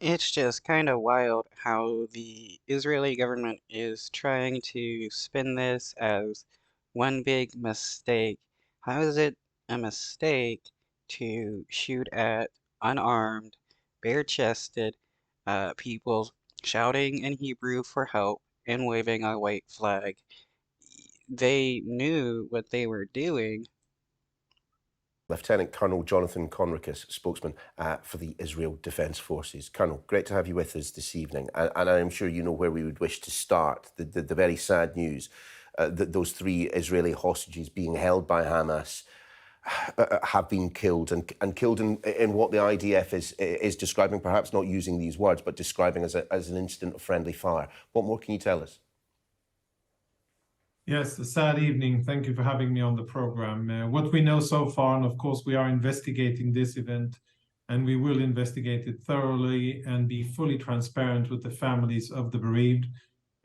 It's just kind of wild how the Israeli government is trying to spin this as one big mistake. How is it a mistake to shoot at unarmed, bare-chested people shouting in Hebrew for help and waving a white flag? They knew what they were doing. Lieutenant Colonel Jonathan Conricus, spokesman for the Israel Defence Forces. Colonel, great to have you with us this evening. And I'm sure you know where we would wish to start. The very sad news that those 3 Israeli hostages being held by Hamas have been killed and killed in what the IDF is describing, perhaps not using these words, but describing as an incident of friendly fire. What more can you tell us? Yes, a sad evening. Thank you for having me on the program. What we know so far, and of course we are investigating this event, and we will investigate it thoroughly and be fully transparent with the families of the bereaved.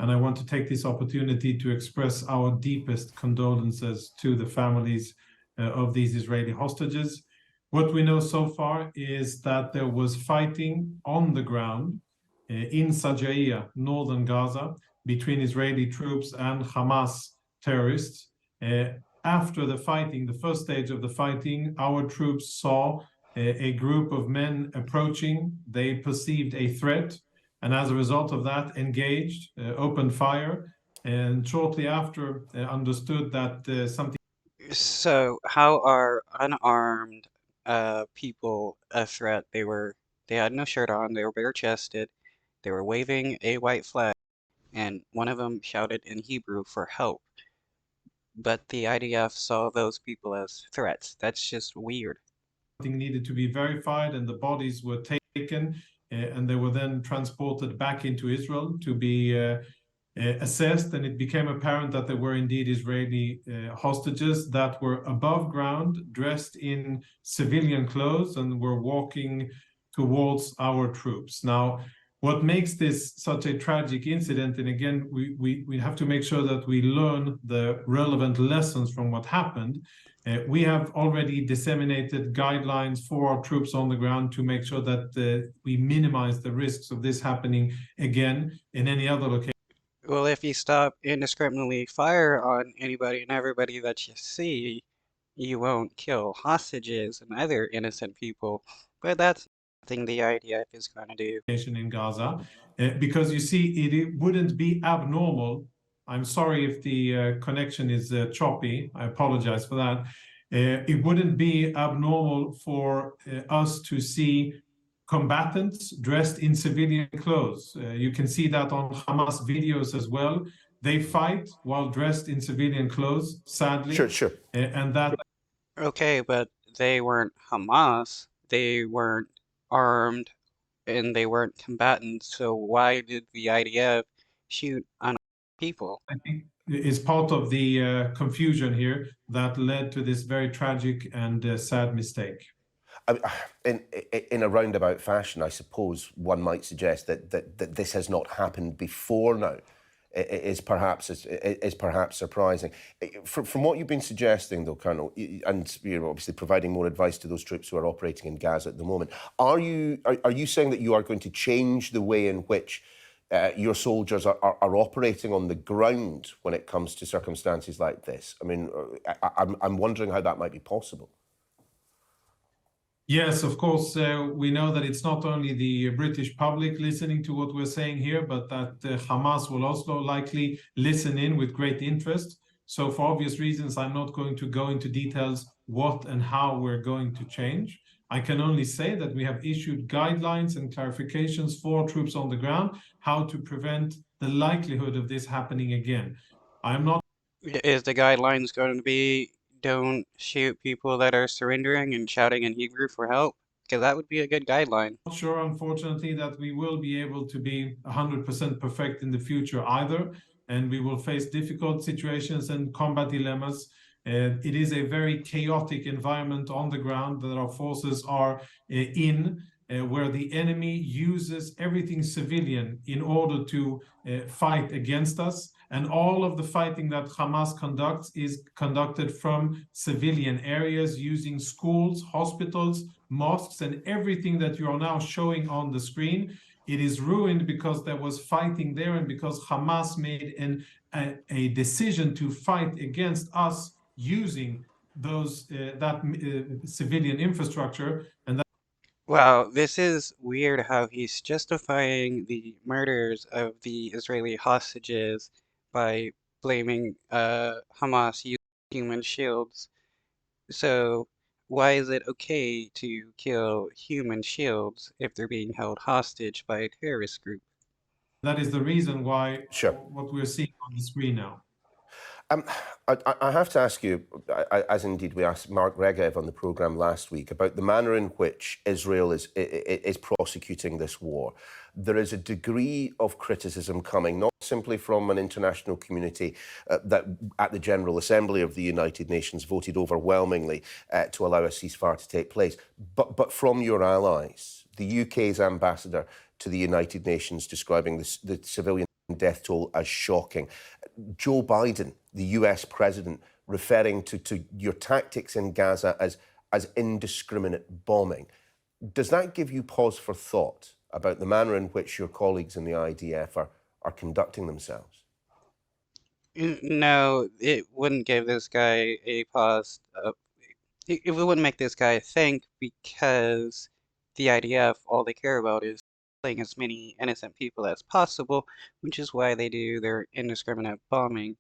And I want to take this opportunity to express our deepest condolences to the families of these Israeli hostages. What we know so far is that there was fighting on the ground in Sajaiya, northern Gaza, between Israeli troops and Hamas terrorists. After the fighting, the first stage of the fighting, our troops saw a group of men approaching. They perceived a threat, and as a result of that, engaged, opened fire, and shortly after understood that something. So how are unarmed people a threat? They had no shirt on, they were bare-chested, they were waving a white flag, and one of them shouted in Hebrew for help. But the IDF saw those people as threats. That's just weird. Something needed to be verified, and the bodies were taken, and they were then transported back into Israel to be assessed, and it became apparent that there were indeed Israeli hostages that were above ground, dressed in civilian clothes, and were walking towards our troops. Now, what makes this such a tragic incident, and again, we have to make sure that we learn the relevant lessons from what happened. We have already disseminated guidelines for our troops on the ground to make sure that we minimize the risks of this happening again in any other location. Well, if you stop indiscriminately fire on anybody and everybody that you see, you won't kill hostages and other innocent people. But that's nothing the IDF is going to do. In Gaza, because you see, it wouldn't be abnormal. I'm sorry if the connection is choppy. I apologize for that. It wouldn't be abnormal for us to see combatants dressed in civilian clothes. You can see that on Hamas videos as well. They fight while dressed in civilian clothes, sadly. Sure. And that. Okay, but they weren't Hamas. They weren't armed and they weren't combatants. So why did the IDF shoot unarmed people? I think is part of the confusion here that led to this very tragic and sad mistake. In a roundabout fashion, I suppose one might suggest that this has not happened before now. Is perhaps surprising. From what you've been suggesting, though, Colonel, and you're obviously providing more advice to those troops who are operating in Gaza at the moment, are you saying that you are going to change the way in which your soldiers are operating on the ground when it comes to circumstances like this? I mean, I'm wondering how that might be possible. Yes, of course, we know that it's not only the British public listening to what we're saying here, but that Hamas will also likely listen in with great interest. So for obvious reasons, I'm not going to go into details what and how we're going to change. I can only say that we have issued guidelines and clarifications for troops on the ground, how to prevent the likelihood of this happening again. I'm not. Is the guidelines going to be don't shoot people that are surrendering and shouting in Hebrew for help? Because that would be a good guideline. Not sure, unfortunately, that we will be able to be 100% perfect in the future either, and we will face difficult situations and combat dilemmas. It is a very chaotic environment on the ground that our forces are in, where the enemy uses everything civilian in order to fight against us. And all of the fighting that Hamas conducts is conducted from civilian areas using schools, hospitals, mosques, and everything that you are now showing on the screen. It is ruined because there was fighting there and because Hamas made a decision to fight against us using those civilian infrastructure. And Wow, this is weird how he's justifying the murders of the Israeli hostages by blaming Hamas using human shields. So why is it okay to kill human shields if they're being held hostage by a terrorist group? that is the reason why Sure. what we're seeing on the screen now. I have to ask you, as indeed we asked Mark Regev on the programme last week, about the manner in which Israel is prosecuting this war. There is a degree of criticism coming, not simply from an international community that at the General Assembly of the United Nations voted overwhelmingly to allow a ceasefire to take place, but from your allies. The UK's ambassador to the United Nations describing the civilian death toll as shocking. Joe Biden, the US president, referring to your tactics in Gaza as indiscriminate bombing. Does that give you pause for thought about the manner in which your colleagues in the IDF are conducting themselves? No, it wouldn't give this guy a pause. It wouldn't make this guy think because the IDF, all they care about is killing as many innocent people as possible, which is why they do their indiscriminate bombing.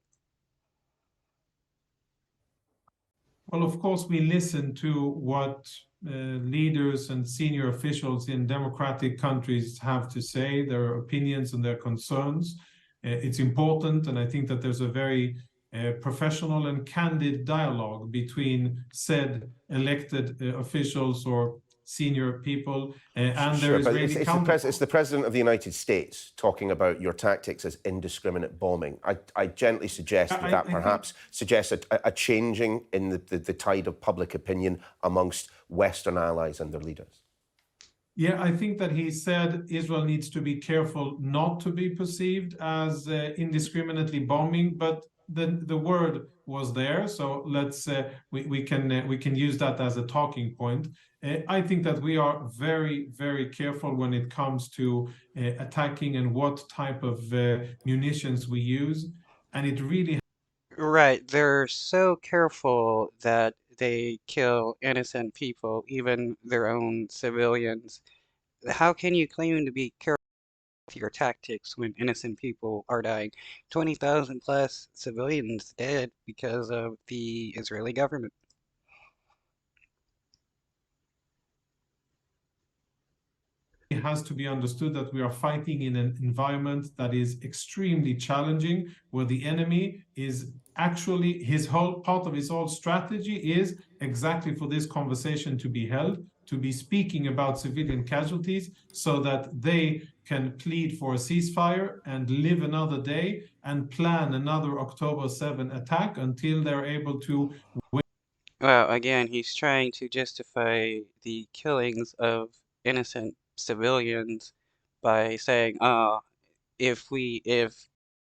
Well, of course, we listen to what leaders and senior officials in democratic countries have to say, their opinions and their concerns. It's important, and I think that there's a very professional and candid dialogue between said elected officials or senior people and Sure, their but Israeli it's the President of the United States talking about your tactics as indiscriminate bombing. I gently suggest that perhaps suggests a changing in the tide of public opinion amongst Western allies and their leaders. Yeah, I think that he said Israel needs to be careful not to be perceived as indiscriminately bombing, but the word was there, so let's we can use that as a talking point. I think that we are very, very careful when it comes to attacking and what type of munitions we use, and it really. Right, they're so careful that they kill innocent people, even their own civilians. How can you claim to be careful with your tactics when innocent people are dying? 20,000 plus civilians dead because of the Israeli government. It has to be understood that we are fighting in an environment that is extremely challenging, where the enemy is actually, his whole part of his whole strategy is exactly for this conversation to be held, to be speaking about civilian casualties so that they can plead for a ceasefire and live another day and plan another October 7 attack until they're able to. Well, again, he's trying to justify the killings of innocent civilians by saying, if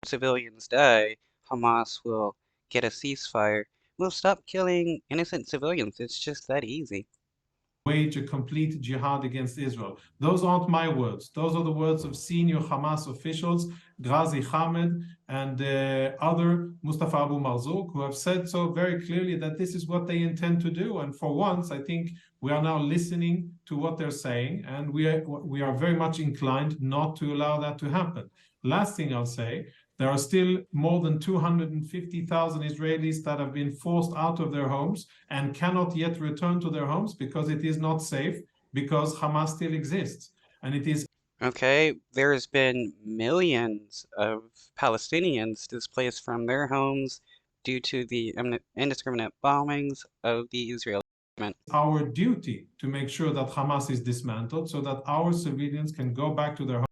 civilians die, Hamas will get a ceasefire. We'll stop killing innocent civilians. It's just that easy. Wage a complete jihad against Israel. Those aren't my words. Those are the words of senior Hamas officials, Ghazi Hamed and other Mustafa Abu Marzouk, who have said so very clearly that this is what they intend to do. And for once, I think we are now listening to what they're saying, and we are very much inclined not to allow that to happen. Last thing I'll say, there are still more than 250,000 Israelis that have been forced out of their homes and cannot yet return to their homes because it is not safe, because Hamas still exists. And it is. Okay, there's been millions of Palestinians displaced from their homes due to the indiscriminate bombings of the Israeli government. Our duty to make sure that Hamas is dismantled so that our civilians can go back to their homes.